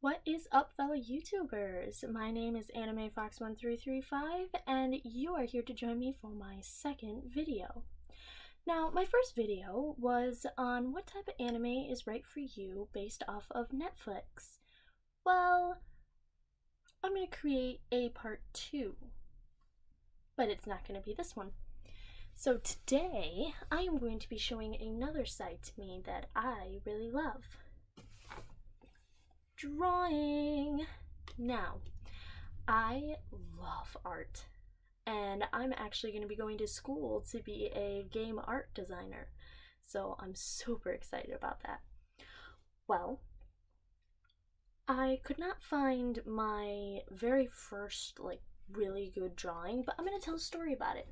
What is up, fellow YouTubers? My name is AnimeFox1335, and you are here to join me for my second video. Now, my first video was on what type of anime is right for you based off of Netflix. Well, I'm going to create a part 2, but it's not going to be this one. So today, I am going to be showing another side to me that I really love. Drawing. Now, I love art, and I'm actually going to be going to school to be a game art designer, so I'm super excited about that. Well, I could not find my very first really good drawing, but I'm going to tell a story about it.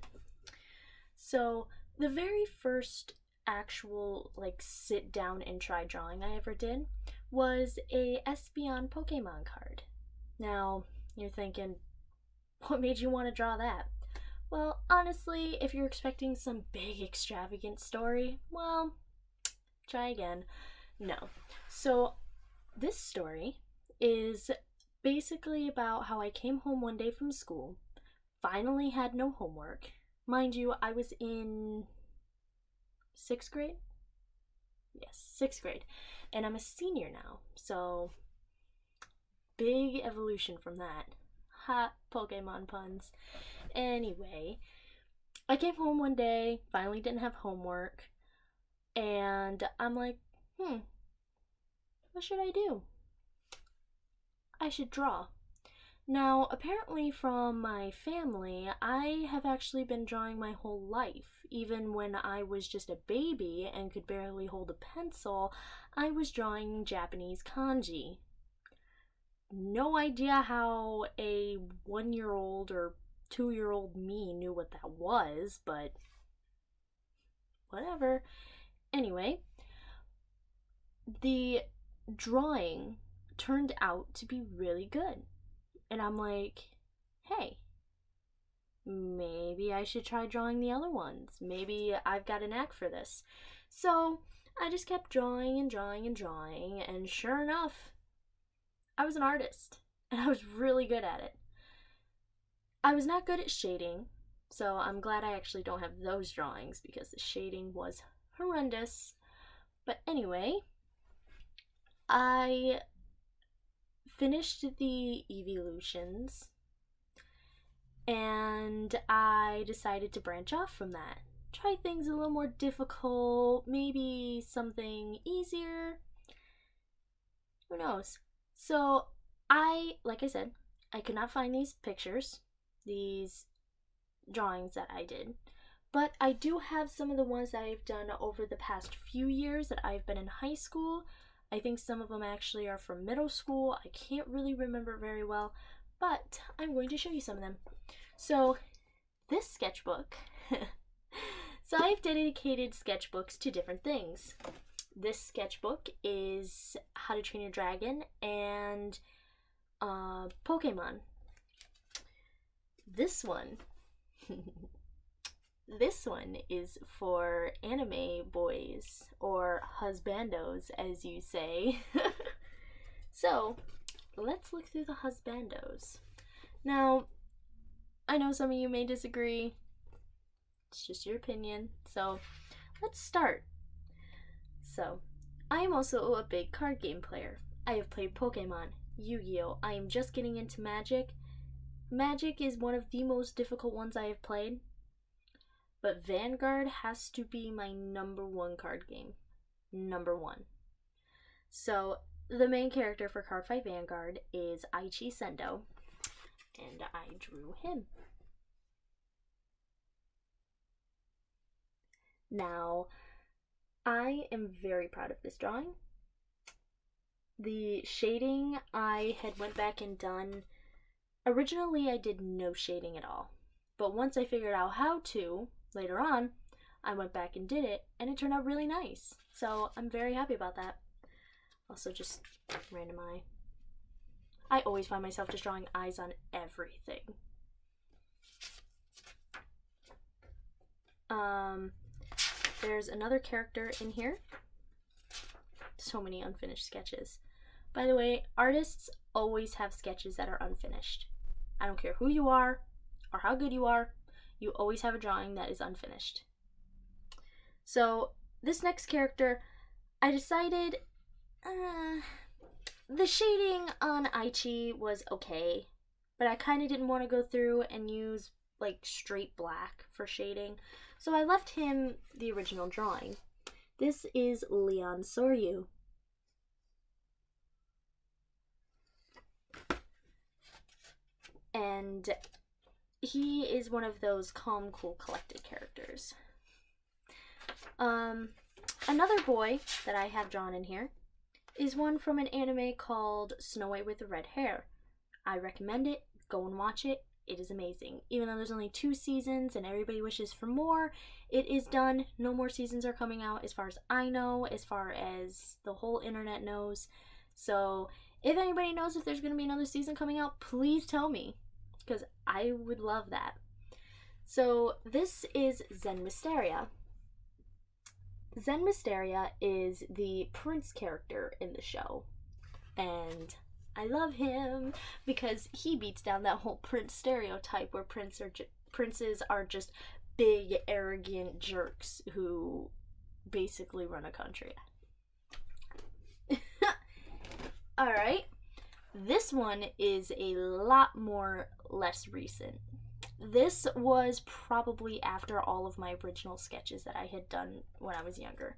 So the very first actual sit down and try drawing I ever did was a Espeon Pokemon card. Now you're thinking, what made you want to draw that? Well, honestly, if you're expecting some big extravagant story, well, try again. No. So this story is basically about how I came home one day from school, finally had no homework. Mind you, I was in 6th grade? Yes, 6th grade. And I'm a senior now, so big evolution from that. Ha, Pokemon puns. Anyway, I came home one day, finally didn't have homework, and I'm like, what should I do? I should draw. Now, apparently from my family, I have actually been drawing my whole life. Even when I was just a baby and could barely hold a pencil, I was drawing Japanese kanji. No idea how a 1-year-old or 2-year-old me knew what that was, but whatever. Anyway, the drawing turned out to be really good. And I'm like, hey, maybe I should try drawing the other ones. Maybe I've got a knack for this. So I just kept drawing and drawing and drawing, and sure enough, I was an artist, and I was really good at it. I was not good at shading, so I'm glad I actually don't have those drawings because the shading was horrendous. But anyway, I finished the evolutions, and I decided to branch off from that. Try things a little more difficult, maybe something easier. Who knows? So like I said, I could not find these pictures, these drawings that I did, but I do have some of the ones that I've done over the past few years that I've been in high school. I think some of them actually are from middle school. I can't really remember very well, but I'm going to show you some of them. So this sketchbook, so I've dedicated sketchbooks to different things. This sketchbook is How to Train Your Dragon and Pokemon. This one, this one is for anime boys, or husbandos as you say. So let's look through the husbandos. Now, I know some of you may disagree. It's just your opinion. So let's start. So, I am also a big card game player. I have played Pokemon, Yu-Gi-Oh! I am just getting into Magic. Magic is one of the most difficult ones I have played, but Vanguard has to be my #1 card game. #1. So, the main character for Card Fight Vanguard is Aichi Sendo, and I drew him. Now, I am very proud of this drawing. The shading I had went back and done. Originally I did no shading at all, but once I figured out how to, later on, I went back and did it, and it turned out really nice. So I'm very happy about that. Also just random eye. I always find myself just drawing eyes on everything. There's another character in here. So many unfinished sketches. By the way, artists always have sketches that are unfinished. I don't care who you are or how good you are, you always have a drawing that is unfinished. So, this next character, I decided the shading on Aichi was okay, but I kind of didn't want to go through and use like straight black for shading, so I left him the original drawing. This is Leon Soryu. And he is one of those calm, cool, collected characters. Another boy that I have drawn in here is one from an anime called Snow White with the Red Hair. I recommend it. Go and watch it. It is amazing. Even though there's only 2 seasons and everybody wishes for more, it is done. No more seasons are coming out as far as I know, as far as the whole internet knows. So if anybody knows if there's going to be another season coming out, please tell me, because I would love that. So this is Zen Mysteria. Zen Mysteria is the prince character in the show, and I love him because he beats down that whole prince stereotype where princes are just big, arrogant jerks who basically run a country. Alright, this one is a lot less recent. This was probably after all of my original sketches that I had done when I was younger.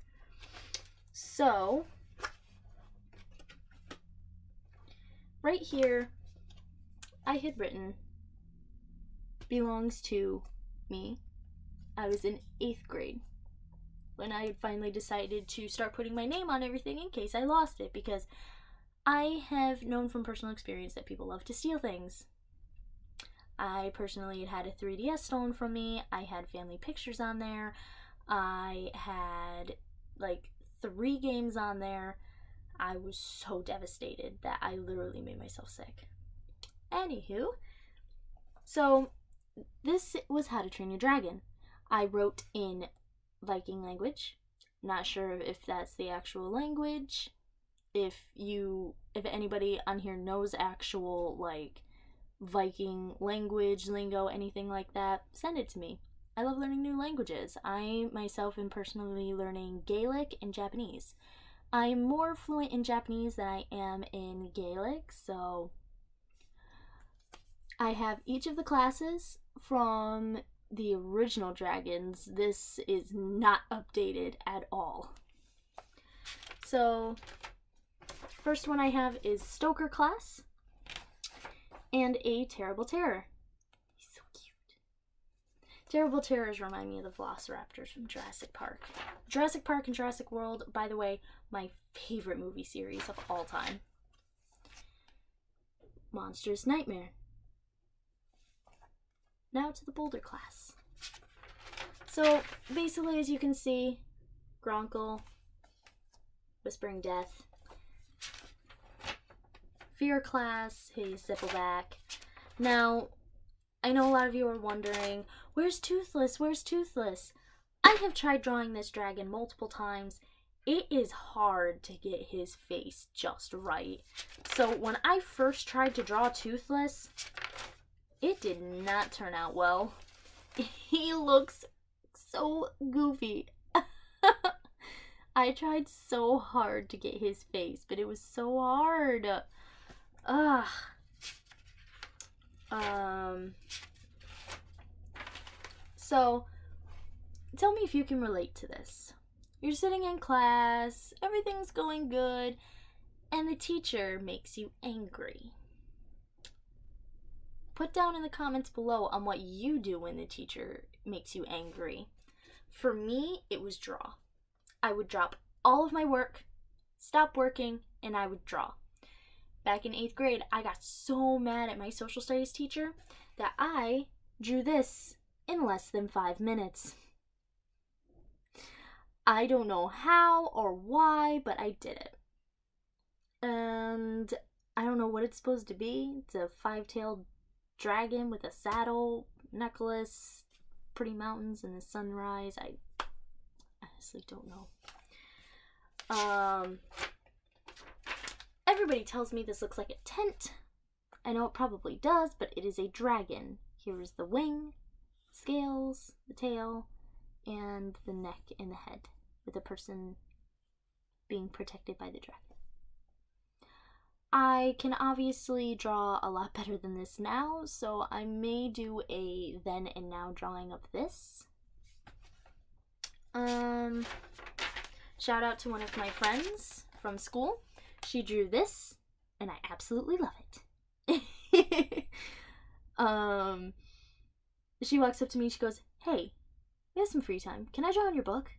So, right here, I had written, belongs to me. I was in 8th grade when I had finally decided to start putting my name on everything in case I lost it, because I have known from personal experience that people love to steal things. I personally had a 3DS stolen from me. I had family pictures on there. I had like 3 games on there. I was so devastated that I literally made myself sick. Anywho, so this was How to Train Your Dragon. I wrote in Viking language. Not sure if that's the actual language. If anybody on here knows actual like Viking language, lingo, anything like that, send it to me. I love learning new languages. I myself am personally learning Gaelic and Japanese. I'm more fluent in Japanese than I am in Gaelic, so I have each of the classes from the original Dragons. This is not updated at all. So, first one I have is Stoker class and a Terrible Terror. He's so cute. Terrible Terrors remind me of the Velociraptors from Jurassic Park. Jurassic Park and Jurassic World, by the way, my favorite movie series of all time. Monstrous Nightmare. Now to the Boulder class. So, basically, as you can see, Gronkle, Whispering Death, Fear class, Hideous Zippleback. Now, I know a lot of you are wondering, where's Toothless? Where's Toothless? I have tried drawing this dragon multiple times. It is hard to get his face just right. So when I first tried to draw Toothless, it did not turn out well. He looks so goofy. I tried so hard to get his face, but it was so hard. Ugh. So, tell me if you can relate to this. You're sitting in class, everything's going good, and the teacher makes you angry. Put down in the comments below on what you do when the teacher makes you angry. For me, it was draw. I would drop all of my work, stop working, and I would draw. Back in 8th grade, I got so mad at my social studies teacher that I drew this in less than 5 minutes. I don't know how or why, but I did it. And I don't know what it's supposed to be. It's a 5-tailed dragon with a saddle, necklace, pretty mountains, and the sunrise. I honestly don't know. everybody tells me this looks like a tent. I know it probably does, but it is a dragon. Here is the wing, scales, the tail, and the neck and the head, with the person being protected by the dragon. I can obviously draw a lot better than this now, so I may do a then and now drawing of this. Shout out to one of my friends from school. She drew this, and I absolutely love it. She walks up to me, she goes, "Hey, you have some free time. Can I draw on your book?"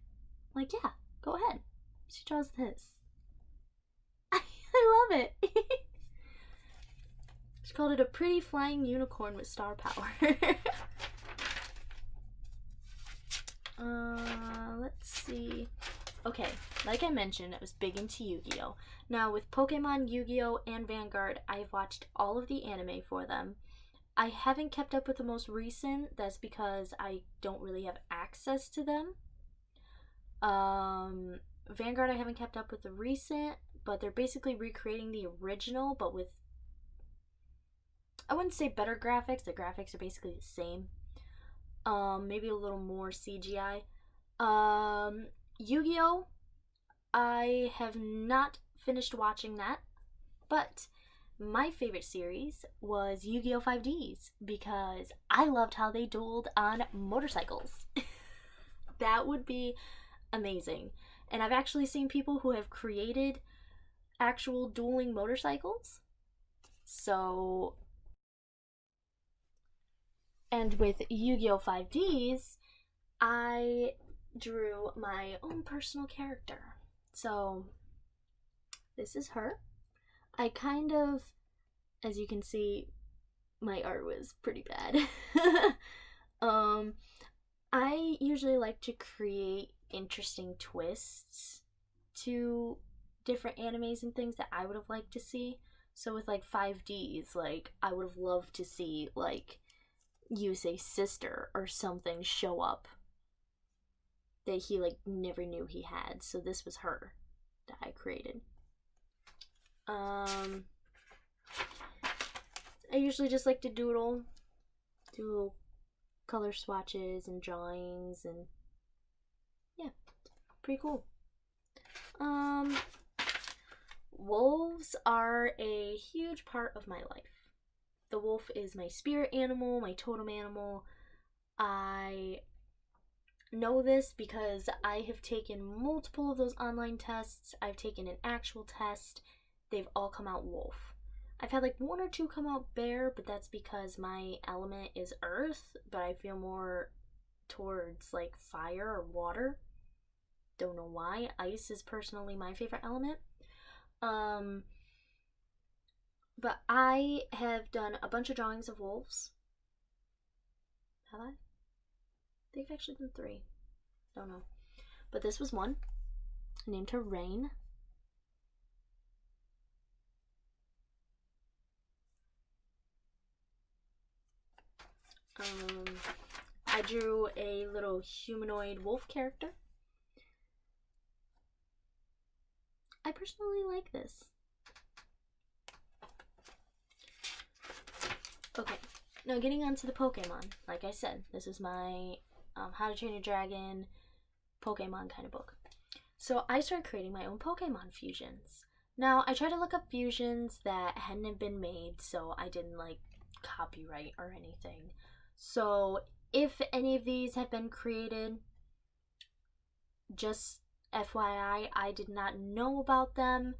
I'm like, "Yeah, go ahead." She draws this. I love it. She called it a pretty flying unicorn with star power. Let's see. Okay, like I mentioned, I was big into Yu-Gi-Oh! Now, with Pokemon, Yu-Gi-Oh! And Vanguard, I've watched all of the anime for them. I haven't kept up with the most recent. That's because I don't really have access to them. Vanguard, I haven't kept up with the recent, but they're basically recreating the original, but with, I wouldn't say better graphics. The graphics are basically the same. Maybe a little more CGI. Yu-Gi-Oh! I have not finished watching that, but my favorite series was Yu-Gi-Oh! 5Ds because I loved how they dueled on motorcycles. That would be amazing. And I've actually seen people who have created actual dueling motorcycles. So, and with Yu-Gi-Oh! 5Ds, I drew my own personal character. So, this is her. I kind of, as you can see, my art was pretty bad. I usually like to create interesting twists to different animes and things that I would have liked to see. So with like 5Ds, like I would have loved to see like Yusei's sister or something show up that he like never knew he had. So this was her that I created. I usually just like to do color swatches and drawings, and yeah, pretty cool. Wolves are a huge part of my life. The wolf is my spirit animal, my totem animal. I know this because I have taken multiple of those online tests. I've taken an actual test. They've all come out wolf. I've had like one or two come out bear, but that's because my element is earth, but I feel more towards like fire or water. Don't know why. Ice is personally my favorite element. But I have done a bunch of drawings of wolves. Have I? They've actually done 3. Don't know. But this was one. I named her Rain. I drew a little humanoid wolf character. I personally like this. Okay, now getting on to the Pokemon. Like I said, this is my How to Train Your Dragon Pokemon kind of book. So I started creating my own Pokemon fusions. Now, I tried to look up fusions that hadn't been made, so I didn't like copyright or anything. So if any of these have been created, just FYI, I did not know about them.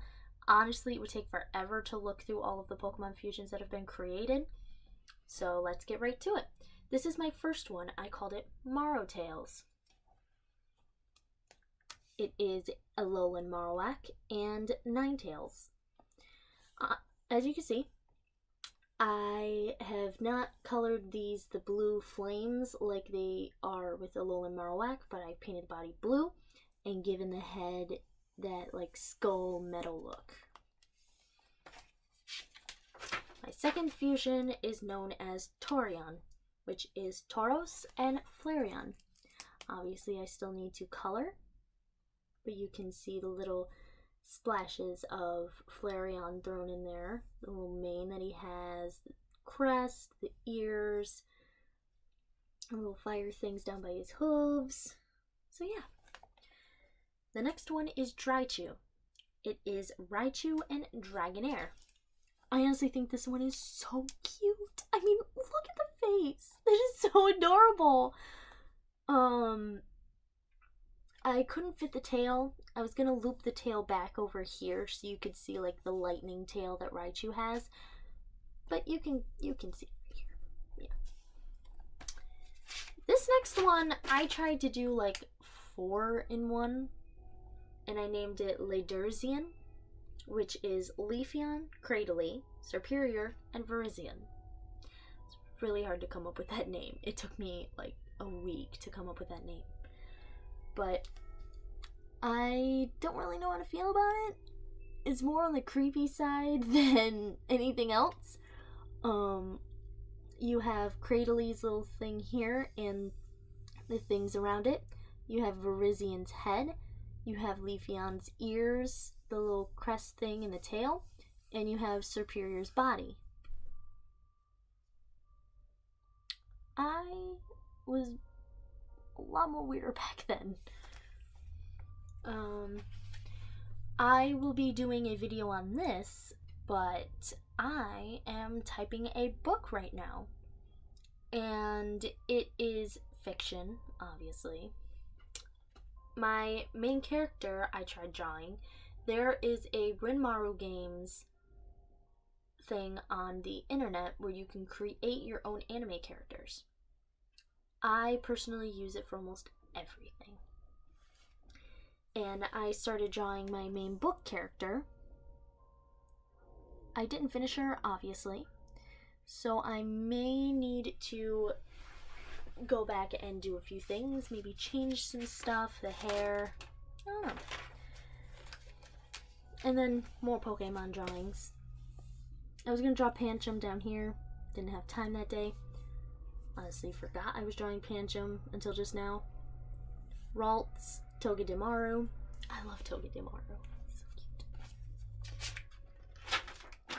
Honestly, it would take forever to look through all of the Pokemon fusions that have been created. So let's get right to it. This is my first one. I called it Marowtails. It is Alolan Marowak and Ninetales. As you can see, I have not colored these the blue flames like they are with Alolan Marowak, but I painted the body blue and given the head that like skull metal look. My second fusion is known as Taurion, which is Tauros and Flareon. Obviously I still need to color, but you can see the little splashes of Flareon thrown in there. The little mane that he has, the crest, the ears, little fire things down by his hooves. So yeah. The next one is Raichu. It is Raichu and Dragonair. I honestly think this one is so cute. I mean, look at the face. That is so adorable. I couldn't fit the tail. I was gonna loop the tail back over here so you could see like the lightning tail that Raichu has. But you can see it here. Yeah. This next one, I tried to do like 4 in one. And I named it Ladurzian, which is Leafeon, Cradily, Serperior, and Virizion. It's really hard to come up with that name. It took me like a week to come up with that name. But I don't really know how to feel about it. It's more on the creepy side than anything else. You have Cradely's little thing here and the things around it. You have Virizion's head. You have Leafeon's ears, the little crest thing and the tail. And you have Serperior's body. I was a lot more weirder back then. I will be doing a video on this, but I am typing a book right now. And it is fiction, obviously. My main character I tried drawing. There is a Rinmaru Games thing on the internet where you can create your own anime characters. I personally use it for almost everything. And I started drawing my main book character. I didn't finish her, obviously. So I may need to go back and do a few things. Maybe change some stuff, the hair. I don't know. And then more Pokemon drawings. I was going to draw Pancham down here. Didn't have time that day. Honestly, forgot I was drawing Pancham until just now. Ralts, Togedemaru. I love Togedemaru. So cute.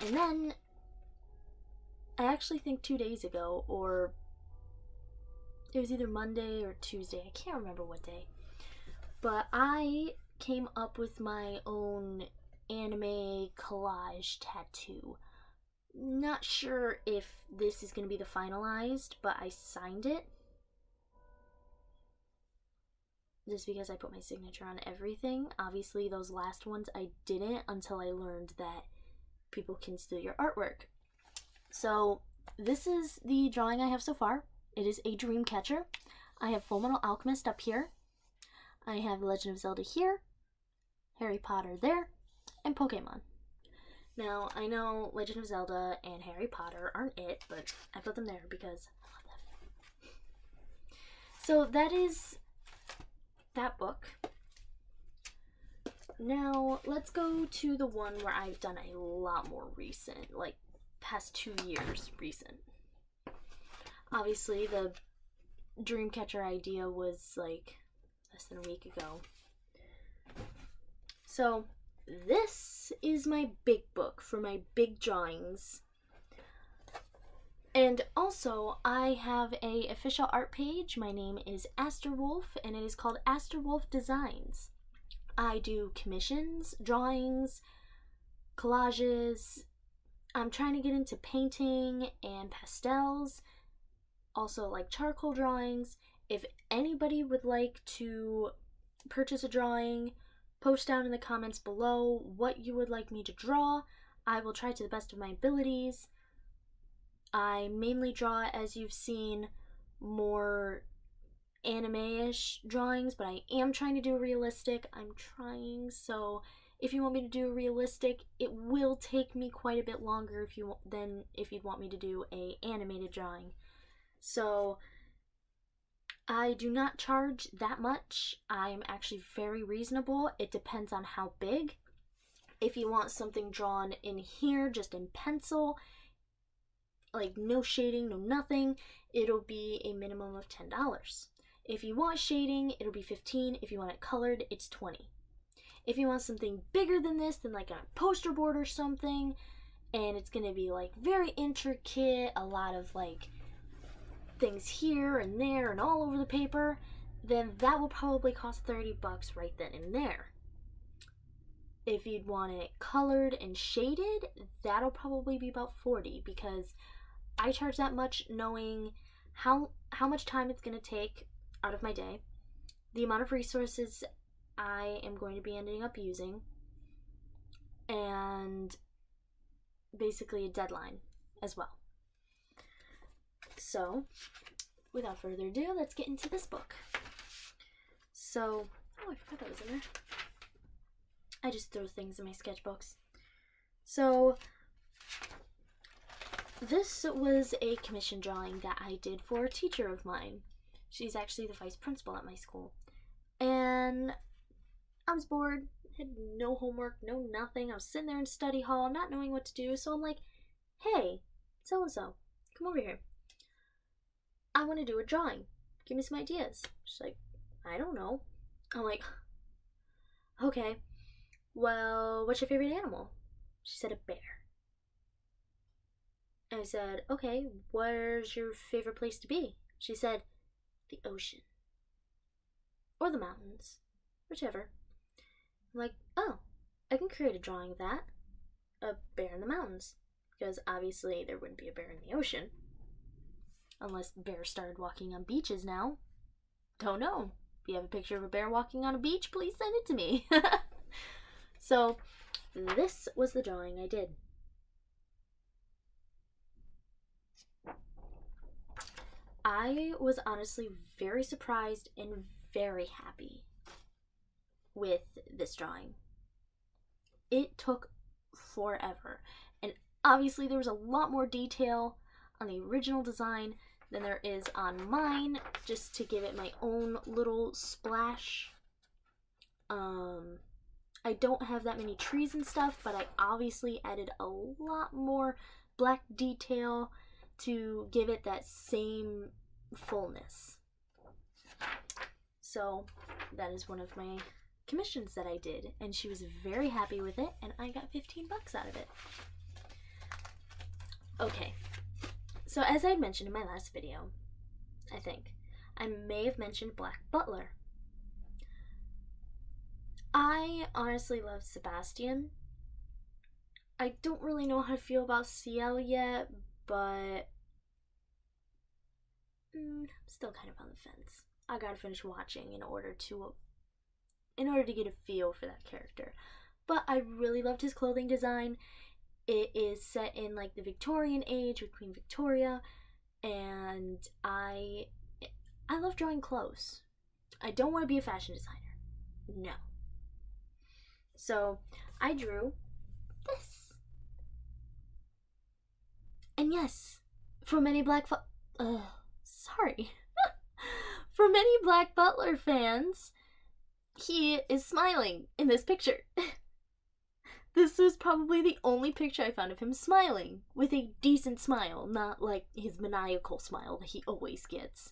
And then, I actually think 2 days ago, or it was either Monday or Tuesday, I can't remember what day, but I came up with my own anime collage tattoo. Not sure if this is going to be the finalized, but I signed it. Just because I put my signature on everything. Obviously, those last ones I didn't until I learned that people can steal your artwork. So, this is the drawing I have so far. It is a dream catcher. I have Fullmetal Alchemist up here. I have Legend of Zelda here. Harry Potter there. And Pokemon. Now, I know Legend of Zelda and Harry Potter aren't it, but I put them there because I love them. So that is that book. Now, let's go to the one where I've done a lot more recent, like past 2 years recent. Obviously, the Dreamcatcher idea was like less than a week ago. So, this is my big book for my big drawings. And also, I have a official art page. My name is Asterwolf, and it is called Asterwolf Designs. I do commissions, drawings, collages. I'm trying to get into painting and pastels. Also, like charcoal drawings. If anybody would like to purchase a drawing, post down in the comments below what you would like me to draw. I will try to the best of my abilities. I mainly draw, as you've seen, more anime-ish drawings, but I am trying to do a realistic. I'm trying, so if you want me to do a realistic, it will take me quite a bit longer than if you'd want me to do a animated drawing. So I do not charge that much. I'm actually very reasonable. It depends on how big. If you want something drawn in here, just in pencil, like no shading, no nothing, it'll be a minimum of $10. If you want shading, it'll be $15. If you want it colored, it's $20. If you want something bigger than this, then like a poster board or something, and it's gonna be like very intricate, a lot of like things here and there and all over the paper, then that will probably cost 30 bucks right then and there. If you'd want it colored and shaded, that'll probably be about 40, because I charge that much knowing how much time it's going to take out of my day, the amount of resources I am going to be ending up using, and basically a deadline as well. So, without further ado, let's get into this book. So, oh, I forgot that was in there. I just throw things in my sketchbooks. So, this was a commission drawing that I did for a teacher of mine. She's actually the vice principal at my school. And I was bored, had no homework, no nothing. I was sitting there in study hall, not knowing what to do. So I'm like, hey, so-and-so, come over here. I want to do a drawing. Give me some ideas. She's like, I don't know. I'm like, okay. Well, what's your favorite animal? She said a bear. And I said, okay, where's your favorite place to be? She said, the ocean. Or the mountains. Whichever. I'm like, oh, I can create a drawing of that. A bear in the mountains. Because obviously there wouldn't be a bear in the ocean. Unless bears started walking on beaches now. Don't know. If you have a picture of a bear walking on a beach, please send it to me. So, this was the drawing I did. I was honestly very surprised and very happy with this drawing. It took forever, and obviously there was a lot more detail on the original design than there is on mine, just to give it my own little splash. I don't have that many trees and stuff, but I obviously added a lot more black detail to give it that same fullness. So that is one of my commissions that I did, and she was very happy with it, and I got 15 bucks out of it. Okay, so as I had mentioned in my last video, I think, I may have mentioned Black Butler. I honestly love Sebastian. I don't really know how to feel about Ciel yet, but I'm still kind of on the fence. I gotta finish watching in order to get a feel for that character. But I really loved his clothing design. It is set in like the Victorian age with Queen Victoria, and I love drawing clothes. I don't want to be a fashion designer. No. So I drew this. And yes, for many for many Black Butler fans, he is smiling in this picture. This was probably the only picture I found of him smiling, with a decent smile, not like his maniacal smile that he always gets.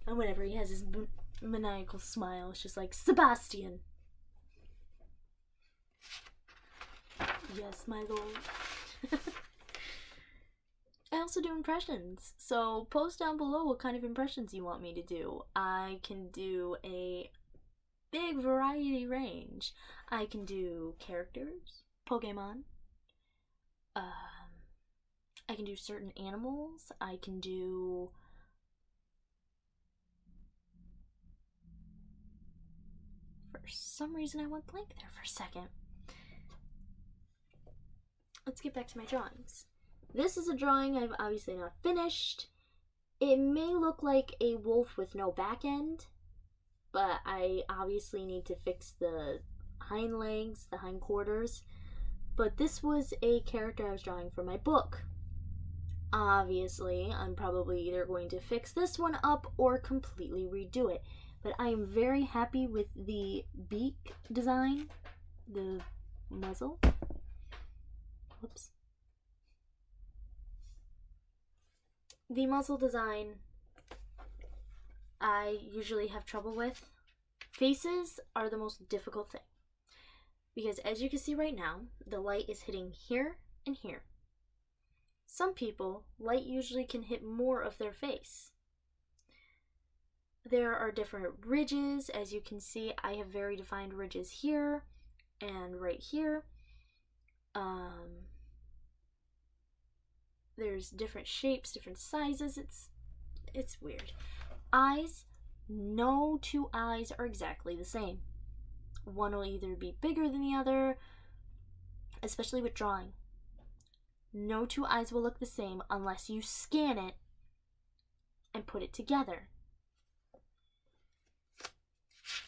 And whenever he has his maniacal smile, it's just like, Sebastian. Yes, my lord. I also do impressions, so post down below what kind of impressions you want me to do. I can do a big variety range. I can do characters, Pokemon. I can do certain animals. I can do for some reason I went blank there for a second. Let's get back to my drawings. This is a drawing I've obviously not finished. It may look like a wolf with no back end, but I obviously need to fix the hind legs, the hind quarters. But this was a character I was drawing for my book. Obviously, I'm probably either going to fix this one up or completely redo it. But I am very happy with the beak design, the muzzle. Whoops. The muzzle design I usually have trouble with. Faces are the most difficult thing. Because as you can see right now, the light is hitting here and here. Some people, light usually can hit more of their face. There are different ridges. As you can see, I have very defined ridges here and right here. There's different shapes, different sizes. It's weird. Eyes, no two eyes are exactly the same. One will either be bigger than the other, especially with drawing. No two eyes will look the same unless you scan it and put it together.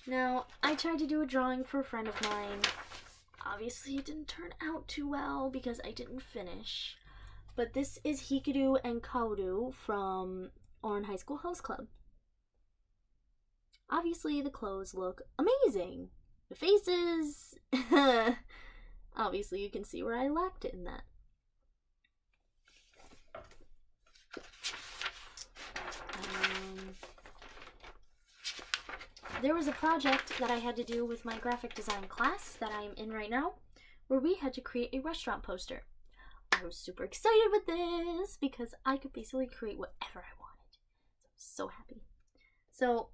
Now, I tried to do a drawing for a friend of mine. Obviously, it didn't turn out too well because I didn't finish. But this is Hikaru and Kaoru from Ouran High School Host Club. Obviously, the clothes look amazing. The faces, obviously you can see where I lacked it in that. There was a project that I had to do with my graphic design class that I'm in right now, where we had to create a restaurant poster. I was super excited with this because I could basically create whatever I wanted. So I was so happy. So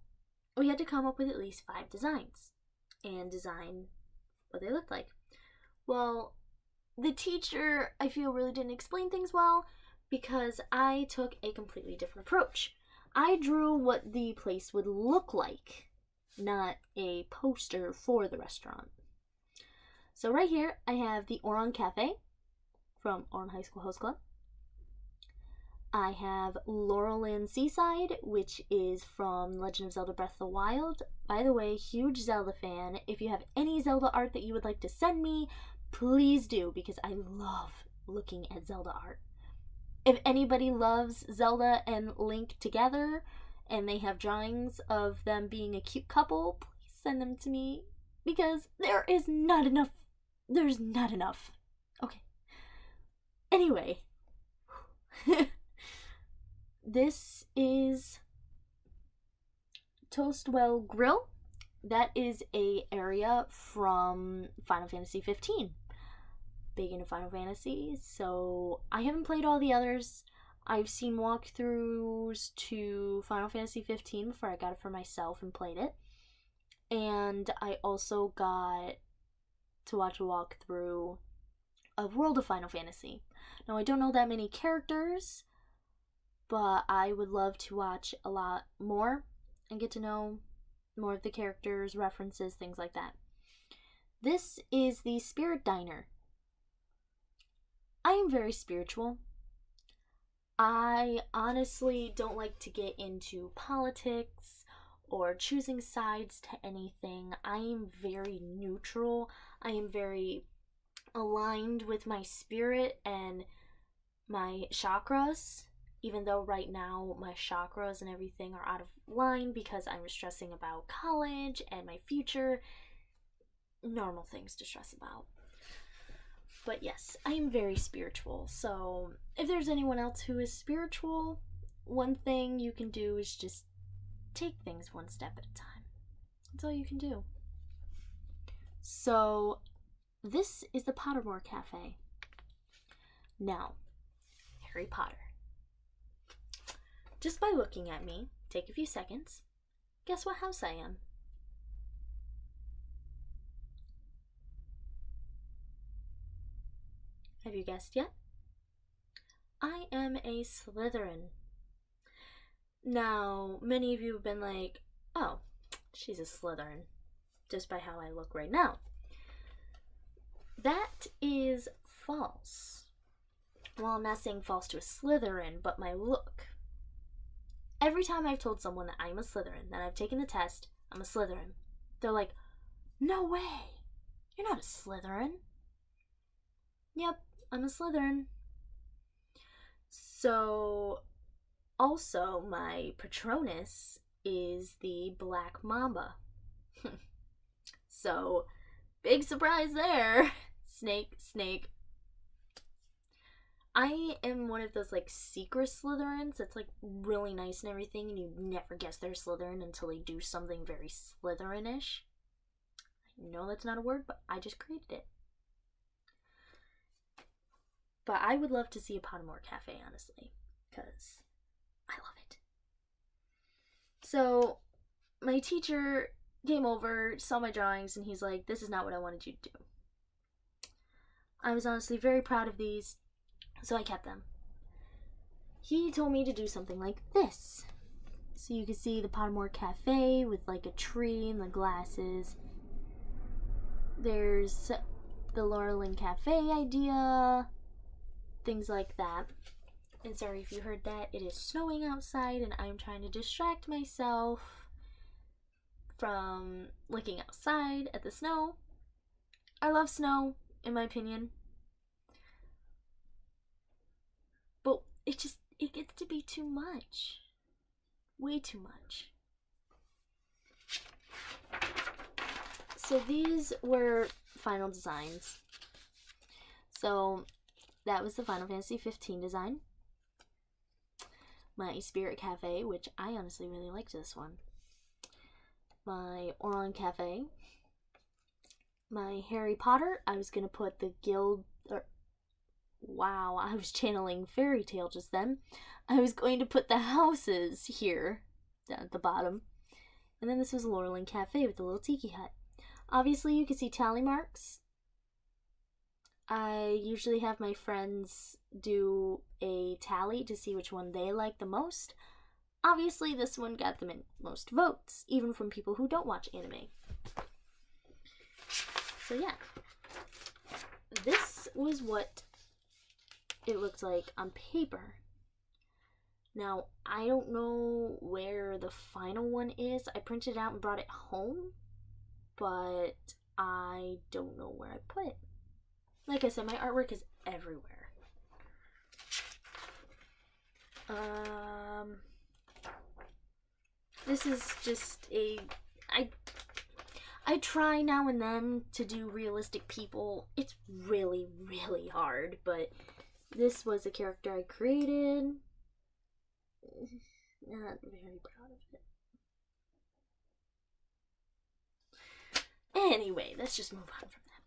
we had to come up with at least 5 designs and design what they looked like. Well, the teacher, I feel, really didn't explain things well because I took a completely different approach. I drew what the place would look like, not a poster for the restaurant. So right here, I have the Ouran Cafe from Ouran High School Host Club. I have Laurelland Seaside, which is from Legend of Zelda Breath of the Wild. By the way, huge Zelda fan. If you have any Zelda art that you would like to send me, please do, because I love looking at Zelda art. If anybody loves Zelda and Link together, and they have drawings of them being a cute couple, please send them to me, because there's not enough. Okay. Anyway. This is Toastwell Grill. That is a area from Final Fantasy 15. Big into Final Fantasy, so I haven't played all the others. I've seen walkthroughs to Final Fantasy 15 before I got it for myself and played it. And I also got to watch a walkthrough of World of Final Fantasy. Now, I don't know that many characters, but I would love to watch a lot more and get to know more of the characters, references, things like that. This is the Spirit Diner. I am very spiritual. I honestly don't like to get into politics or choosing sides to anything. I am very neutral. I am very aligned with my spirit and my chakras, even though right now my chakras and everything are out of line because I'm stressing about college and my future. Normal things to stress about. But yes, I am very spiritual. So if there's anyone else who is spiritual, one thing you can do is just take things one step at a time. That's all you can do. So this is the Pottermore Cafe. Now, Harry Potter. Just by looking at me, take a few seconds, guess what house I am? Have you guessed yet? I am a Slytherin. Now, many of you have been like, oh, she's a Slytherin, just by how I look right now. That is false. Well, I'm not saying false to a Slytherin, but my look. Every time I've told someone that I'm a Slytherin, that I've taken the test, I'm a Slytherin, they're like, no way, you're not a Slytherin. Yep, I'm a Slytherin. So, also, my Patronus is the Black Mamba. So, big surprise there. Snake. I am one of those like secret Slytherins that's like really nice and everything, and you never guess they're Slytherin until they do something very Slytherin-ish. I know that's not a word, but I just created it. But I would love to see a Pottermore Cafe, honestly, because I love it. So my teacher came over, saw my drawings, and he's like, "This is not what I wanted you to do." I was honestly very proud of these, so I kept them. He told me to do something like this. So you can see the Pottermore Cafe with like a tree and the glasses. There's the Laurelin Cafe idea, things like that. And sorry if you heard that, it is snowing outside and I'm trying to distract myself from looking outside at the snow. I love snow, in my opinion. But it gets to be too much. Way too much. So these were final designs. So that was the Final Fantasy 15 design. My Spirit Cafe, which I honestly really liked this one. My Oron Cafe. My Harry Potter, I was going to put the guild... Wow, I was channeling Fairy Tale just then. I was going to put the houses here, down at the bottom. And then this was Laurelin Cafe with the little tiki hut. Obviously, you can see tally marks. I usually have my friends do a tally to see which one they like the most. Obviously, this one got the most votes, even from people who don't watch anime. So yeah, this was what it looked like on paper. Now, I don't know where the final one is. I printed it out and brought it home, but I don't know where I put it. Like I said, my artwork is everywhere. This is just I try now and then to do realistic people. It's really, really hard, but this was a character I created. Not very proud of it. Anyway, let's just move on from that.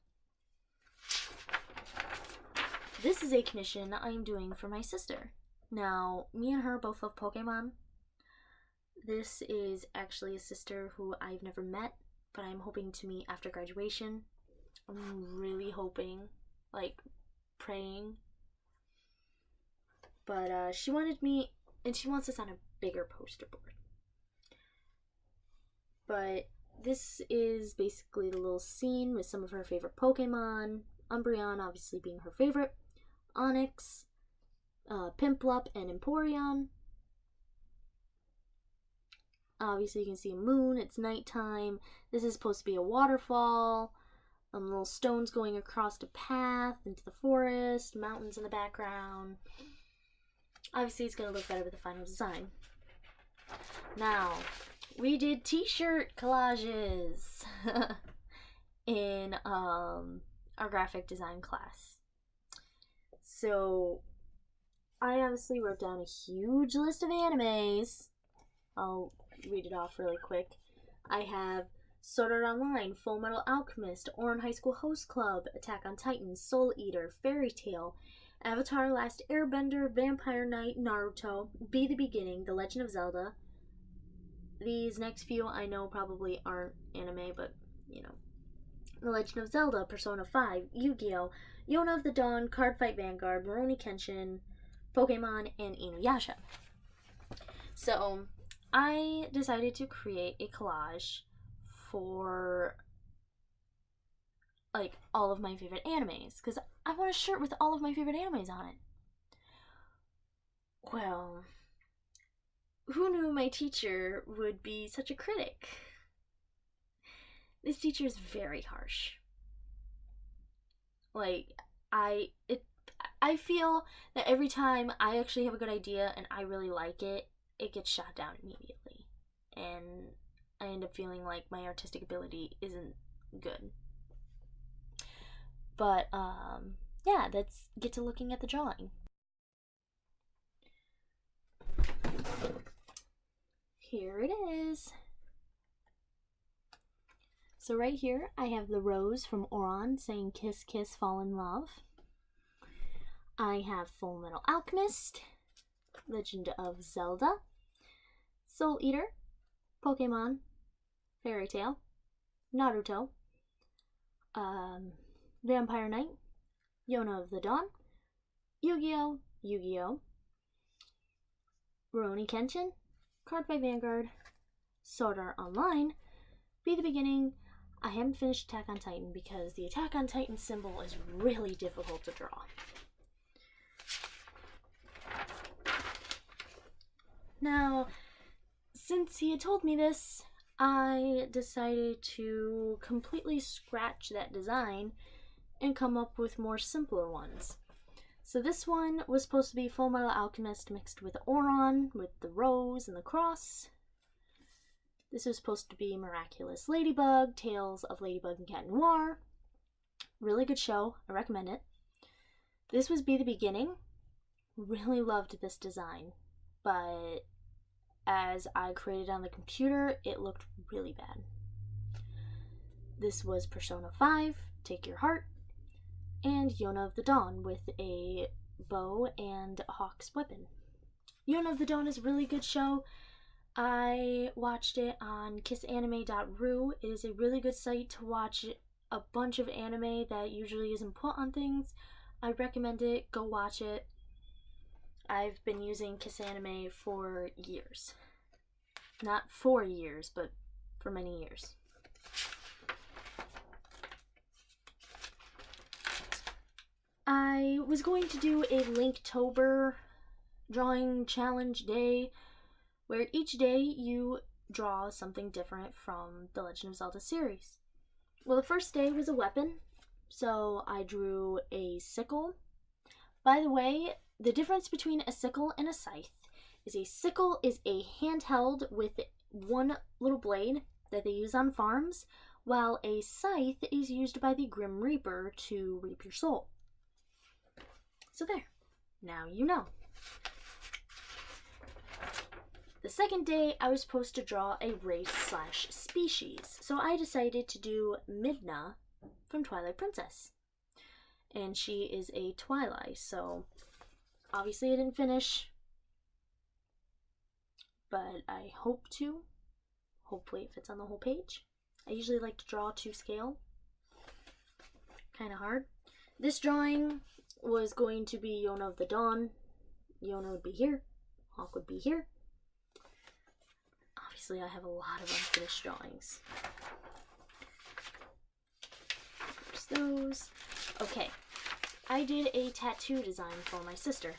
This is a commission I'm doing for my sister. Now, me and her both love Pokemon. This is actually a sister who I've never met, but I'm hoping to meet after graduation. I'm really hoping, like, praying. But she wanted me, and she wants this on a bigger poster board. But this is basically the little scene with some of her favorite Pokemon. Umbreon obviously being her favorite. Onix, Piplup, and Empoleon. Obviously you can see a moon, it's nighttime. This is supposed to be a waterfall. Little stones going across a path into the forest, mountains in the background. Obviously it's going to look better with the final design. Now, we did t-shirt collages in our graphic design class. So, I honestly wrote down a huge list of animes. I'll read it off really quick. I have Sword Art Online, Full Metal Alchemist, Ouran High School Host Club, Attack on Titan, Soul Eater, Fairy Tail, Avatar Last Airbender, Vampire Knight, Naruto, Be the Beginning, The Legend of Zelda. These next few I know probably aren't anime, but you know. The Legend of Zelda, Persona 5, Yu-Gi-Oh!, Yona of the Dawn, Cardfight Vanguard, Rurouni Kenshin, Pokemon, and Inuyasha. So, I decided to create a collage for like all of my favorite animes because I want a shirt with all of my favorite animes on it. Well, who knew my teacher would be such a critic? This teacher is very harsh. Like, I feel that every time I actually have a good idea and I really like it, it gets shot down immediately. And I end up feeling like my artistic ability isn't good. But, yeah, let's get to looking at the drawing. here it is. So right here, I have the rose from Auron saying kiss, kiss, fall in love. I have Full Metal Alchemist, Legend of Zelda, Soul Eater, Pokemon, Fairy Tail, Naruto, Vampire Knight, Yona of the Dawn, Yu-Gi-Oh!, Yu-Gi-Oh!, Rurouni Kenshin, Card by Vanguard, Sword Art Online, Be the Beginning. I haven't finished Attack on Titan because the Attack on Titan symbol is really difficult to draw. Now, since he had told me this, I decided to completely scratch that design and come up with more simpler ones. So this one was supposed to be Full Metal Alchemist mixed with Auron, with the rose and the cross. This was supposed to be Miraculous Ladybug, Tales of Ladybug and Cat Noir. Really good show, I recommend it. This was Be the Beginning. Really loved this design, but as I created on the computer, it looked really bad. This was Persona 5, Take Your Heart, and Yona of the Dawn with a bow and a hawk's weapon. Yona of the Dawn is a really good show. I watched it on kissanime.ru. It is a really good site to watch a bunch of anime that usually isn't put on things. I recommend it. Go watch it. I've been using KissAnime for years. Not 4 years, but for many years. I was going to do a Linktober drawing challenge day where each day you draw something different from the Legend of Zelda series. Well, the first day was a weapon, so I drew a sickle. By the way, the difference between a sickle and a scythe is a sickle is a handheld with one little blade that they use on farms, while a scythe is used by the Grim Reaper to reap your soul. So there, now you know. The second day, I was supposed to draw a race/species, so I decided to do Midna from Twilight Princess. And she is a Twilight, so obviously I didn't finish, but I hope to. Hopefully it fits on the whole page. I usually like to draw to scale. Kind of hard. This drawing was going to be Yona of the Dawn. Yona would be here. Hawk would be here. Obviously, I have a lot of unfinished drawings. There's those. Okay, I did a tattoo design for my sister.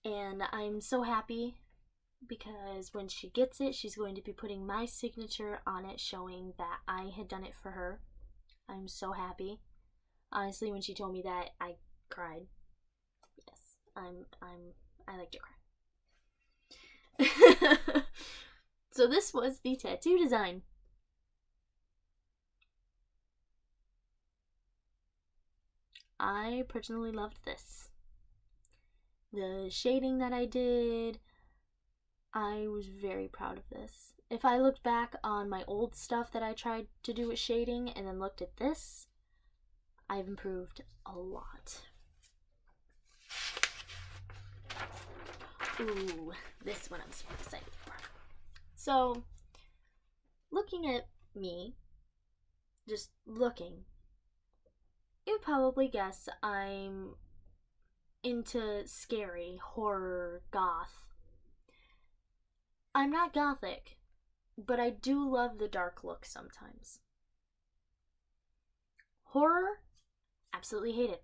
And I'm so happy because when she gets it, she's going to be putting my signature on it, showing that I had done it for her. I'm so happy. Honestly, when she told me that, I cried. Yes, I like to cry. So this was the tattoo design. I personally loved this. The shading that I did, I was very proud of this. If I looked back on my old stuff that I tried to do with shading and then looked at this, I've improved a lot. Ooh, this one I'm super excited for. So, looking at me, just looking, you would probably guess I'm into scary, horror, goth. I'm not gothic, but I do love the dark look sometimes. Horror? Absolutely hate it.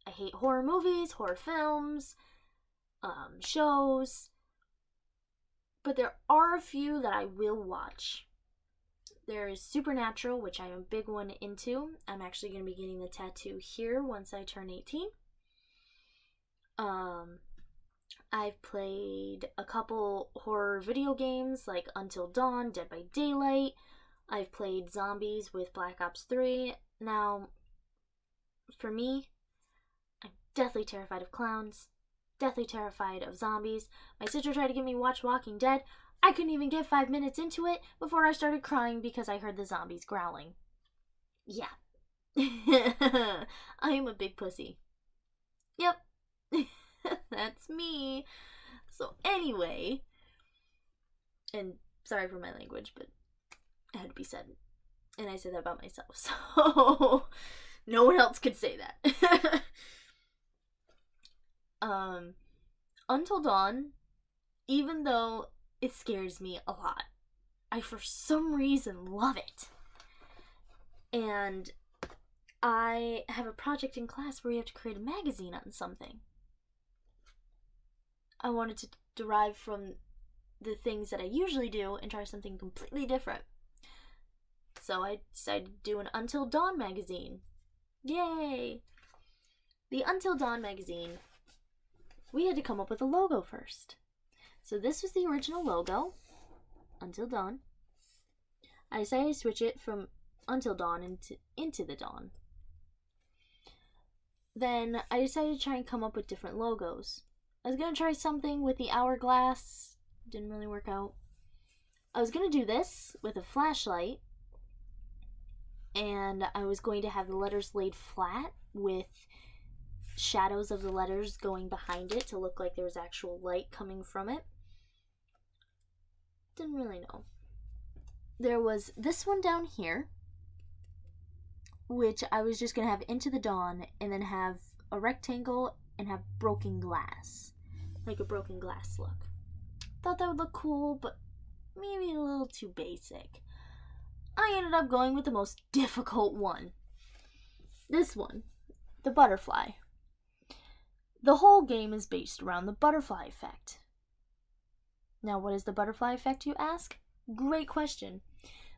I hate horror movies, horror films, shows, but there are a few that I will watch. There is Supernatural, which I'm a big one into. I'm actually going to be getting the tattoo here once I turn 18. I've played a couple horror video games like Until Dawn, Dead by Daylight. I've played zombies with Black Ops 3. Now, for me, I'm deathly terrified of clowns. deathly terrified of zombies. My sister tried to get me to watch Walking Dead. I couldn't even get 5 minutes into it before I started crying because I heard the zombies growling. Yeah. I am a big pussy. Yep. That's me. So anyway, and sorry for my language, but it had to be said. And I said that about myself, so no one else could say that. Until Dawn, even though it scares me a lot, I for some reason love it. And I have a project in class where you have to create a magazine on something. I wanted to derive from the things that I usually do and try something completely different. So I decided to do an Until Dawn magazine. Yay! The Until Dawn magazine, we had to come up with a logo first. So this was the original logo, Until Dawn. I decided to switch it from Until Dawn into the Dawn. Then I decided to try and come up with different logos. I was going to try something with the hourglass. Didn't really work out. I was going to do this with a flashlight. And I was going to have the letters laid flat with shadows of the letters going behind it to look like there was actual light coming from it. Didn't really know. There was this one down here, which I was just going to have Into the Dawn and then have a rectangle and have broken glass. Like a broken glass look. Thought that would look cool, but maybe a little too basic. I ended up going with the most difficult one. This one, the butterfly. The whole game is based around the butterfly effect. Now, what is the butterfly effect, you ask? Great question.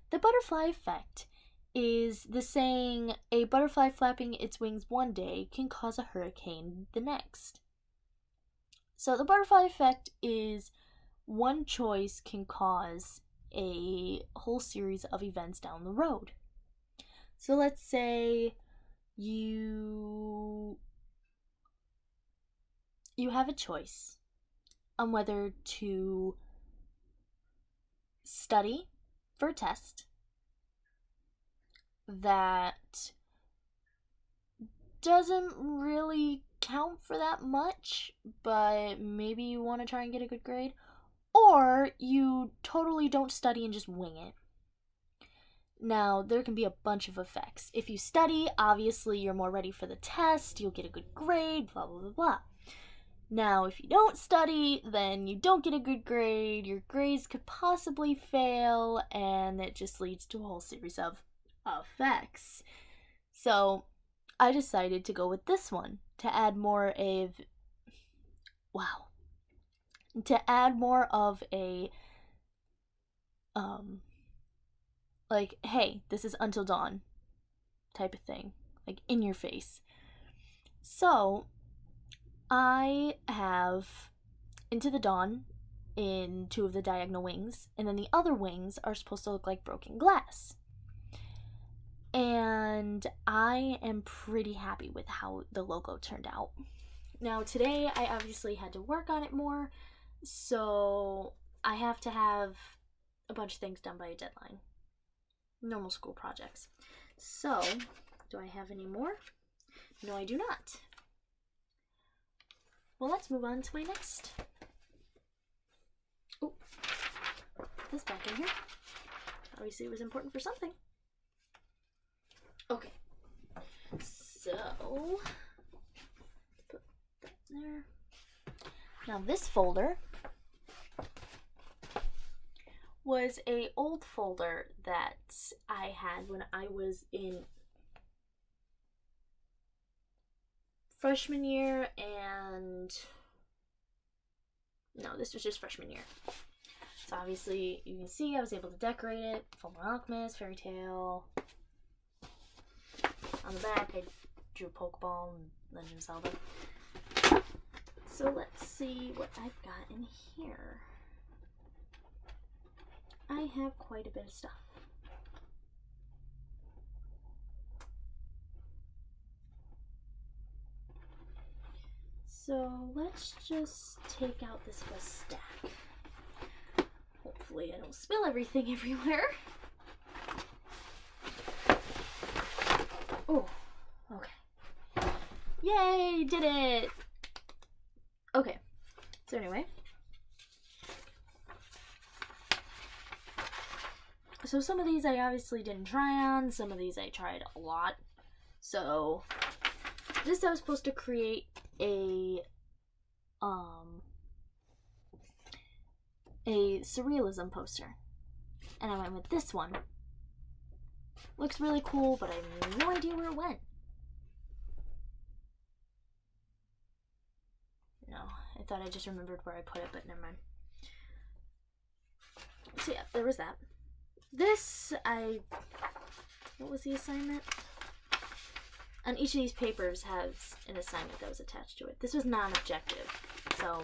The butterfly effect is the saying, a butterfly flapping its wings one day can cause a hurricane the next. So the butterfly effect is one choice can cause a whole series of events down the road. So let's say you have a choice on whether to study for a test that doesn't really count for that much, but maybe you want to try and get a good grade, or you totally don't study and just wing it. Now, there can be a bunch of effects. If you study, obviously you're more ready for the test, you'll get a good grade, blah, blah, blah, blah. Now, if you don't study, then you don't get a good grade, your grades could possibly fail, and it just leads to a whole series of effects. So, I decided to go with this one to add more of a like, hey, this is Until Dawn type of thing, like in your face. So I have Into the Dawn in two of the diagonal wings, and then the other wings are supposed to look like broken glass. And I am pretty happy with how the logo turned out. Now, today I obviously had to work on it more, so I have to have a bunch of things done by a deadline. Normal school projects. So, do I have any more? No, I do not. Well, let's move on to my next. Oh, put this back in here. Obviously, it was important for something. Okay. So, put that there. Now, this folder was a old folder that I had when I was in freshman year, and no, this was just freshman year. So obviously you can see I was able to decorate it. Fullmetal Alchemist, Fairy Tail. On the back I drew Pokeball and Legend of Zelda. So let's see what I've got in here. I have quite a bit of stuff. So let's just take out this whole stack. Hopefully I don't spill everything everywhere. Oh, okay. Yay, did it! Okay, so anyway. So some of these I obviously didn't try on, some of these I tried a lot. So this I was supposed to create a surrealism poster. And I went with this one. Looks really cool, but I have no idea where it went. No, I thought I just remembered where I put it, but never mind. So yeah, there was that. This, what was the assignment? On each of these papers has an assignment that was attached to it. This was non-objective, so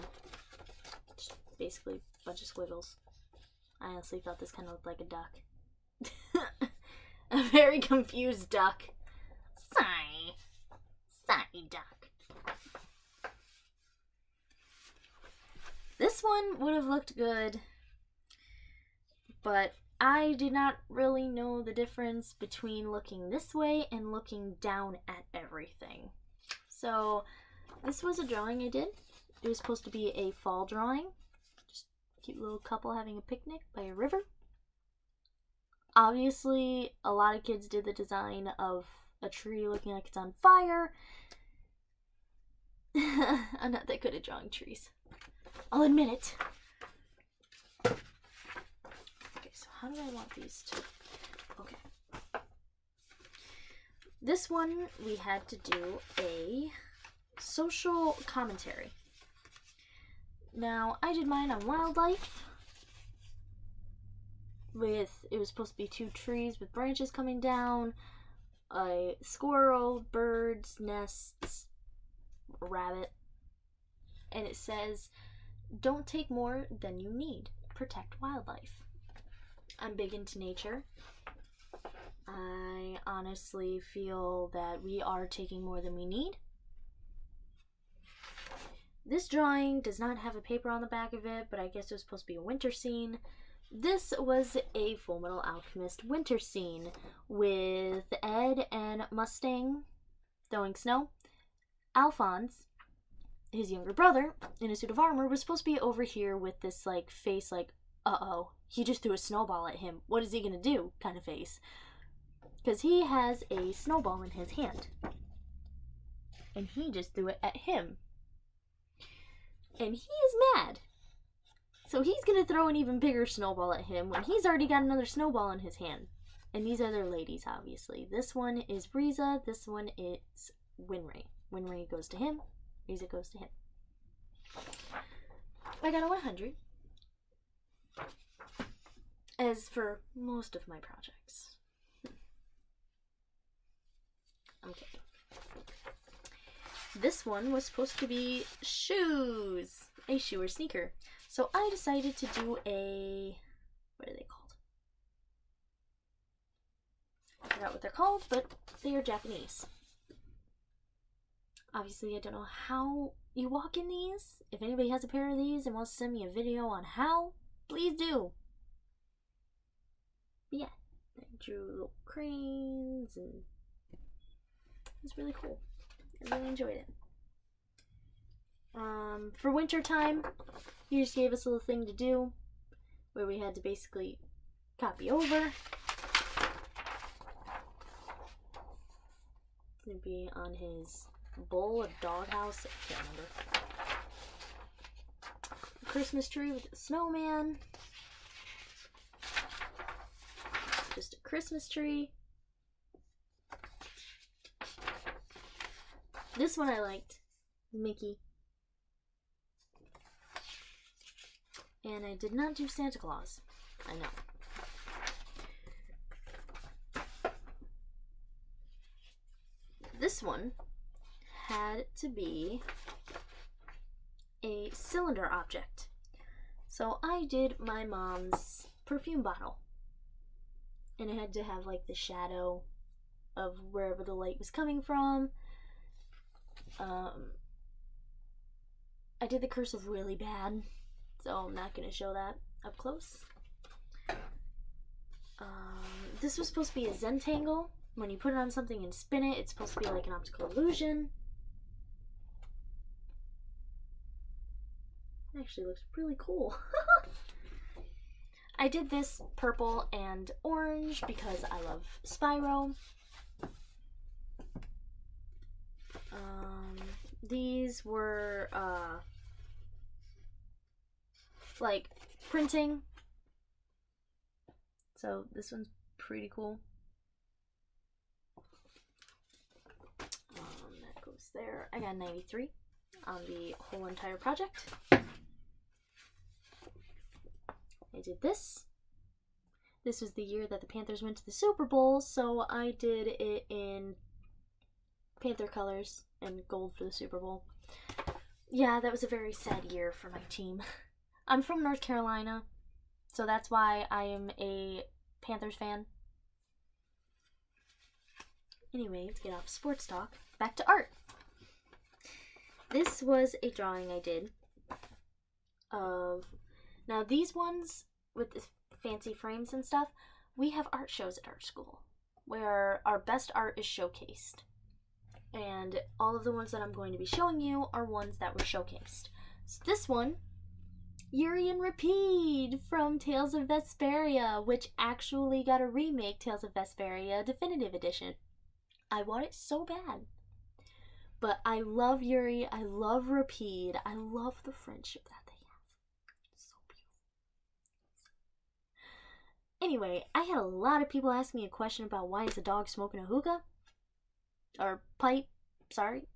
just basically a bunch of squiggles. I honestly thought this kind of looked like a duck. A very confused duck. Sorry duck. This one would have looked good, but I did not really know the difference between looking this way and looking down at everything. So this was a drawing I did. It was supposed to be a fall drawing. Just a cute little couple having a picnic by a river. Obviously, a lot of kids did the design of a tree looking like it's on fire. I'm not that good at drawing trees. I'll admit it. So how do I want these to... Okay. This one, we had to do a social commentary. Now, I did mine on wildlife. It was supposed to be 2 trees with branches coming down, a squirrel, birds, nests, a rabbit. And it says, don't take more than you need. Protect wildlife. I'm big into nature. I honestly feel that we are taking more than we need. This drawing does not have a paper on the back of it, but I guess it was supposed to be a winter scene. This was a Fullmetal Alchemist winter scene with Ed and Mustang throwing snow. Alphonse, his younger brother, in a suit of armor, was supposed to be over here with this like face like, uh-oh, he just threw a snowball at him. What is he gonna do? Kind of face. Because he has a snowball in his hand. And he just threw it at him. And he is mad. So he's gonna throw an even bigger snowball at him when he's already got another snowball in his hand. And these are their ladies, obviously. This one is Riza. This one is Winry. Winry goes to him. Riza goes to him. I got a 100. As for most of my projects. I'm kidding. This one was supposed to be shoes. A shoe or sneaker. So I decided to do a... What are they called? I forgot what they're called, but they are Japanese. Obviously, I don't know how you walk in these. If anybody has a pair of these and wants to send me a video on how, please do. But yeah, I drew little cranes and it was really cool. I really enjoyed it. For winter time, he just gave us a little thing to do where we had to basically copy over. It's gonna be on his bull or doghouse. I can't remember. Christmas tree with a snowman. Just a Christmas tree. This one I liked. Mickey. And I did not do Santa Claus. I know. This one had to be a cylinder object. So I did my mom's perfume bottle. And it had to have like the shadow of wherever the light was coming from. I did the cursive really bad, so I'm not going to show that up close. This was supposed to be a Zentangle. When you put it on something and spin it, it's supposed to be like an optical illusion. It actually looks really cool. I did this purple and orange because I love Spyro. These were like printing. So this one's pretty cool. That goes there. I got 93 on the whole entire project. I did this. This was the year that the Panthers went to the Super Bowl, so I did it in Panther colors and gold for the Super Bowl. Yeah, that was a very sad year for my team. I'm from North Carolina, so that's why I am a Panthers fan. Anyway, to get off sports talk, back to art. This was a drawing I did of... Now, these ones with the fancy frames and stuff, we have art shows at our school where our best art is showcased. And all of the ones that I'm going to be showing you are ones that were showcased. So this one, Yuri and Rapide from Tales of Vesperia, which actually got a remake, Tales of Vesperia Definitive Edition. I want it so bad. But I love Yuri, I love Rapide, I love the friendship that they have. It's so beautiful. Anyway, I had a lot of people ask me a question about why is a dog smoking a hookah? Or pipe, sorry.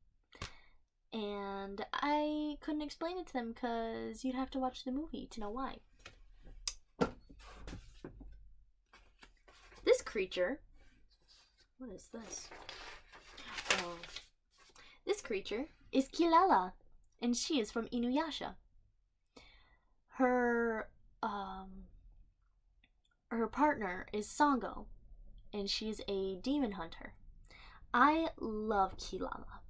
And I couldn't explain it to them because you'd have to watch the movie to know why. This creature, what is this? Oh, this creature is Kilala, and she is from Inuyasha. Her partner is Sango, and she's a demon hunter. I love Kilala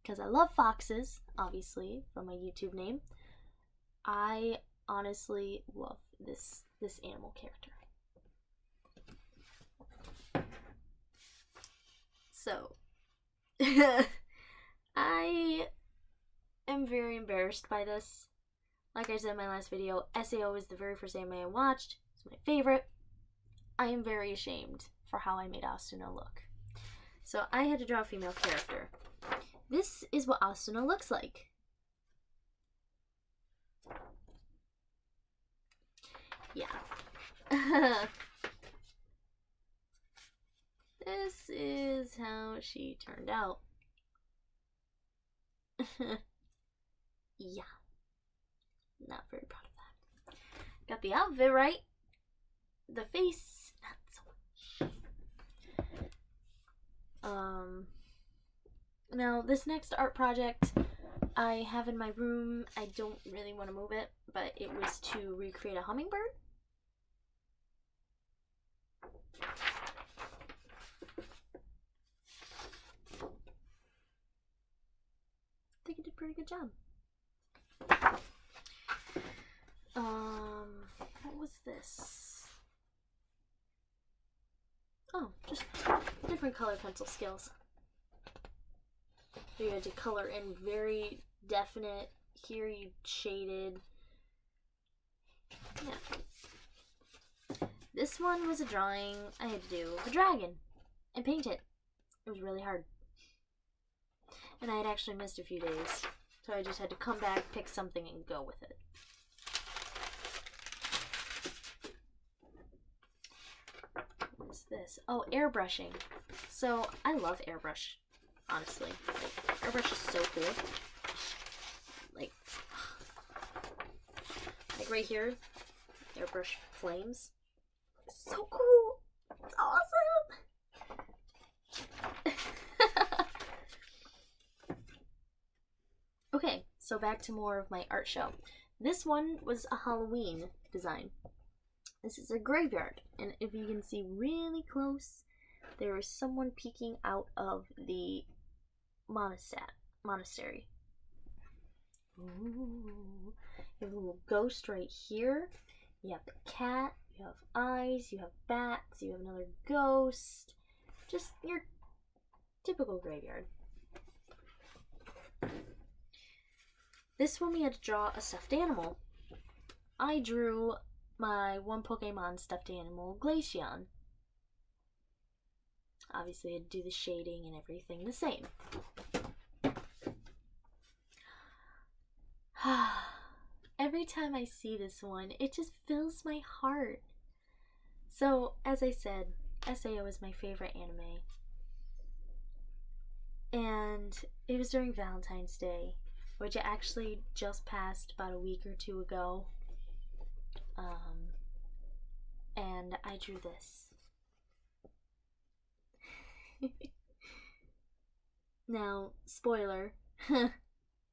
because I love foxes, obviously, from my YouTube name. I honestly love this animal character. So, I am very embarrassed by this. Like I said in my last video, SAO is the very first anime I watched. It's my favorite. I am very ashamed for how I made Asuna look. So I had to draw a female character. This is what Asuna looks like. Yeah. This is how she turned out. Yeah. Not very proud of that. Got the outfit right. The face, not so much. Now this next art project I have in my room, I don't really want to move it, but it was to recreate a hummingbird. I think it did a pretty good job. What was this? Oh, just different color pencil skills. You had to color in very definite. Here you shaded. Yeah. This one was a drawing I had to do of a dragon and paint it. It was really hard. And I had actually missed a few days. So I just had to come back, pick something, and go with it. What is this? Oh, airbrushing. So I love airbrush, honestly. Like, airbrush is so cool. Like right here, airbrush flames. So cool. It's awesome. Okay, so back to more of my art show. This one was a Halloween design. This is a graveyard, and if you can see really close, there is someone peeking out of the monastery. Ooh. You have a little ghost right here. You have the cat. You have eyes. You have bats. You have another ghost. Just your typical graveyard. This one we had to draw a stuffed animal. I drew my one Pokemon stuffed animal, Glaceon. Obviously, I had to do the shading and everything the same. Every time I see this one, it just fills my heart. So, as I said, SAO is my favorite anime. And it was during Valentine's Day, which actually just passed about a week or two ago. And I drew this. Now, spoiler.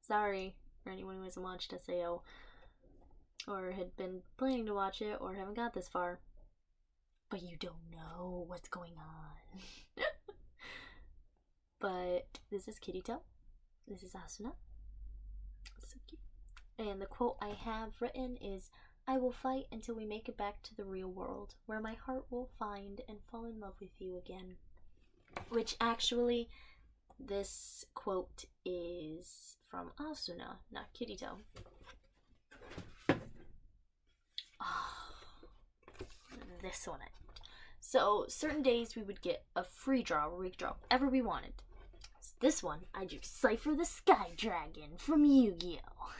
Sorry for anyone who hasn't watched SAO or had been planning to watch it or haven't got this far. But you don't know what's going on. But this is Kirito. This is Asuna. So cute. And the quote I have written is, "I will fight until we make it back to the real world, where my heart will find and fall in love with you again." Which actually, this quote is from Asuna, not Kirito. Oh, this one. So, certain days we would get a free draw where we could draw whatever we wanted. So this one, I drew Cypher the Sky Dragon from Yu-Gi-Oh!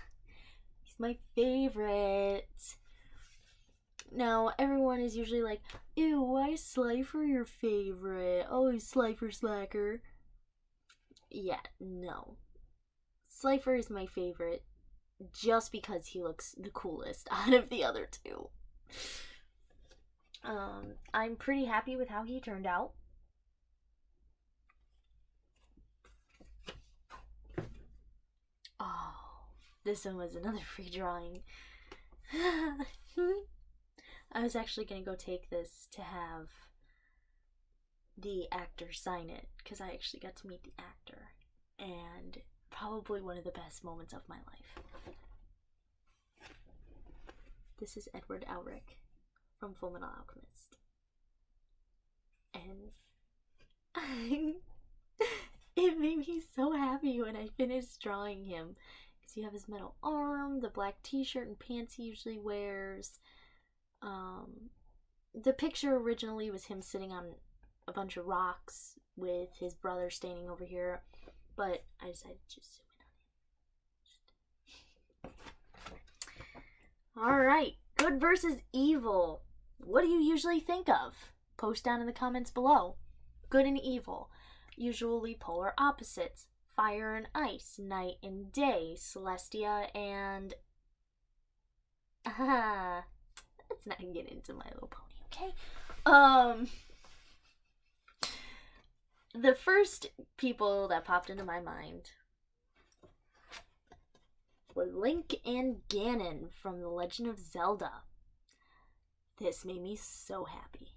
He's my favorite. Now, everyone is usually like, ew, why is Slifer your favorite? Oh, he's Slifer Slacker. Yeah, no. Slifer is my favorite just because he looks the coolest out of the other two. I'm pretty happy with how he turned out. Oh, this one was another free drawing. I was actually going to go take this to have the actor sign it, because I actually got to meet the actor, and probably one of the best moments of my life. This is Edward Elric from Fullmetal Alchemist. And it made me so happy when I finished drawing him, because you have his metal arm, the black t-shirt and pants he usually wears. The picture originally was him sitting on a bunch of rocks with his brother standing over here, but I decided to just zoom in on him. Alright, good versus evil. What do you usually think of? Post down in the comments below. Good and evil. Usually polar opposites. Fire and ice. Night and day. Celestia and... let's not get into My Little Pony, okay? The first people that popped into my mind were Link and Ganon from The Legend of Zelda. This made me so happy.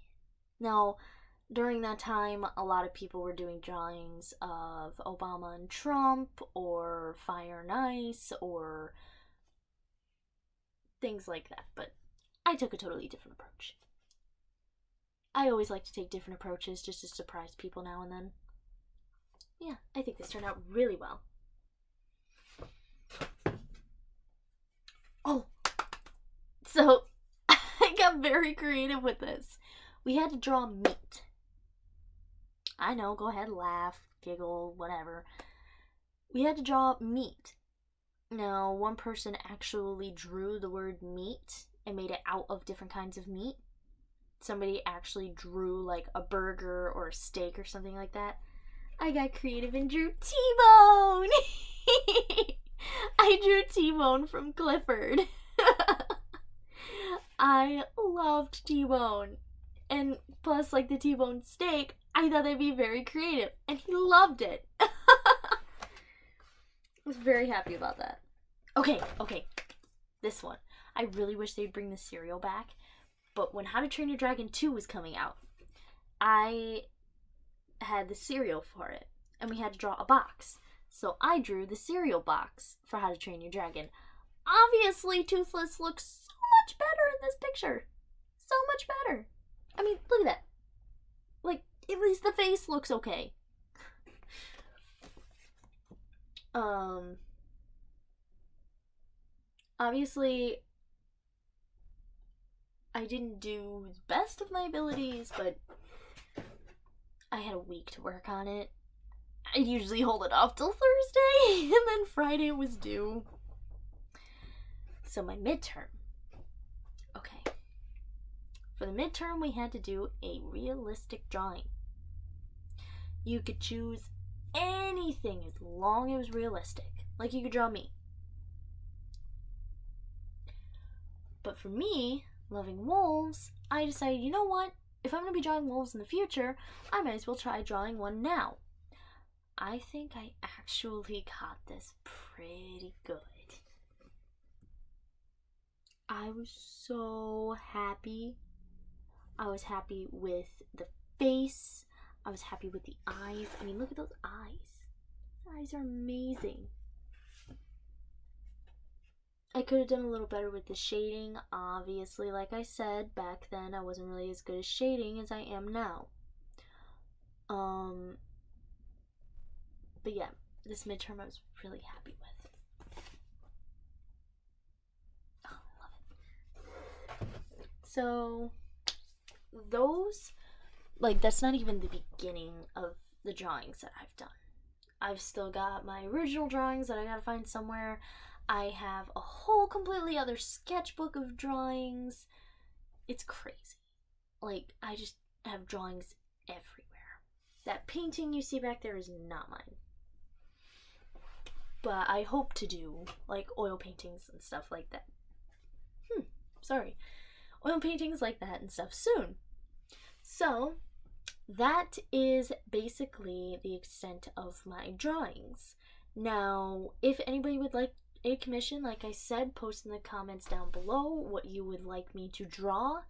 Now, during that time, a lot of people were doing drawings of Obama and Trump, or Fire and Ice, or things like that, but I took a totally different approach. I always like to take different approaches just to surprise people now and then. Yeah, I think this turned out really well. Oh, so I got very creative with this. We had to draw meat. I know, go ahead, laugh, giggle, whatever. We had to draw meat. Now, one person actually drew the word meat and made it out of different kinds of meat. Somebody actually drew like a burger or a steak or something like that. I got creative and drew T-Bone! I drew T-Bone from Clifford. I loved T-Bone. And plus, like the T-Bone steak, I thought that'd be very creative. And he loved it. I was very happy about that. Okay. This one. I really wish they'd bring the cereal back. But when How to Train Your Dragon 2 was coming out, I had the cereal for it. And we had to draw a box. So I drew the cereal box for How to Train Your Dragon. Obviously, Toothless looks so much better in this picture. So much better. I mean, look at that. Like, at least the face looks okay. Obviously, I didn't do the best of my abilities, but I had a week to work on it. I usually hold it off till Thursday, and then Friday was due. So my midterm. Okay. For the midterm, we had to do a realistic drawing. You could choose anything as long as it was realistic. Like you could draw me. But for me, loving wolves, I decided, you know what? If I'm going to be drawing wolves in the future, I might as well try drawing one now. I think I actually got this pretty good. I was so happy. I was happy with the face. I was happy with the eyes. I mean, look at those eyes. Those eyes are amazing. I could have done a little better with the shading. Obviously, like I said, back then I wasn't really as good at shading as I am now. But yeah, this midterm I was really happy with. Oh, I love it. So, those, like, that's not even the beginning of the drawings that I've done. I've still got my original drawings that I gotta find somewhere. I have a whole completely other sketchbook of drawings. It's crazy. Like, I just have drawings everywhere. That painting you see back there is not mine. But I hope to do, like, oil paintings and stuff like that. Oil paintings like that and stuff soon. So, that is basically the extent of my drawings. Now, if anybody would like a commission, like I said, post in the comments down below what you would like me to draw,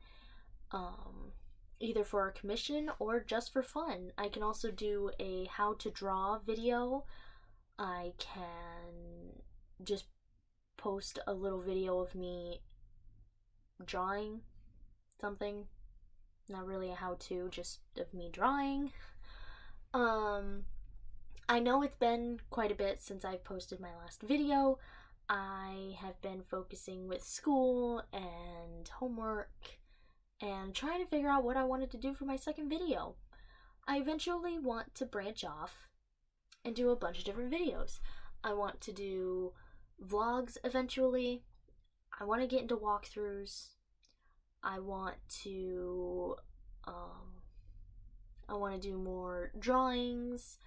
either for a commission or just for fun. I can also do a how to draw video. I can just post a little video of me drawing something. Not really a how-to, just of me drawing. I know it's been quite a bit since I've posted my last video. I have been focusing with school and homework and trying to figure out what I wanted to do for my second video. I eventually want to branch off and do a bunch of different videos. I want to do vlogs eventually. I want to get into walkthroughs. I want to do more drawings,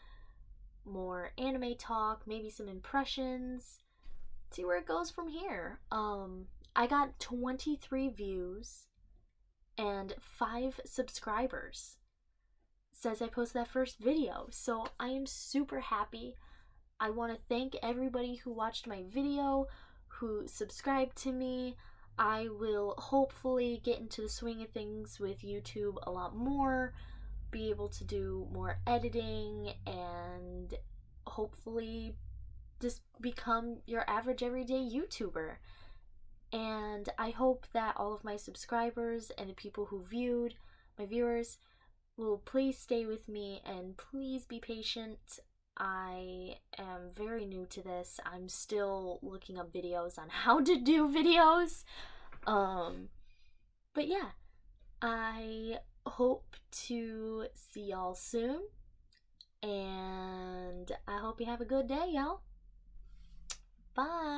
more anime talk, maybe some impressions. See where it goes from here. I got 23 views and 5 subscribers since I posted that first video. So I am super happy. I want to thank everybody who watched my video, who subscribed to me. I will hopefully get into the swing of things with YouTube a lot more, be able to do more editing, and hopefully just become your average everyday YouTuber. And I hope that all of my subscribers and the people who viewed, my viewers, will please stay with me and please be patient. I am very new to this. I'm still looking up videos on how to do videos. But yeah, I hope to see y'all soon. And I hope you have a good day, y'all. Bye.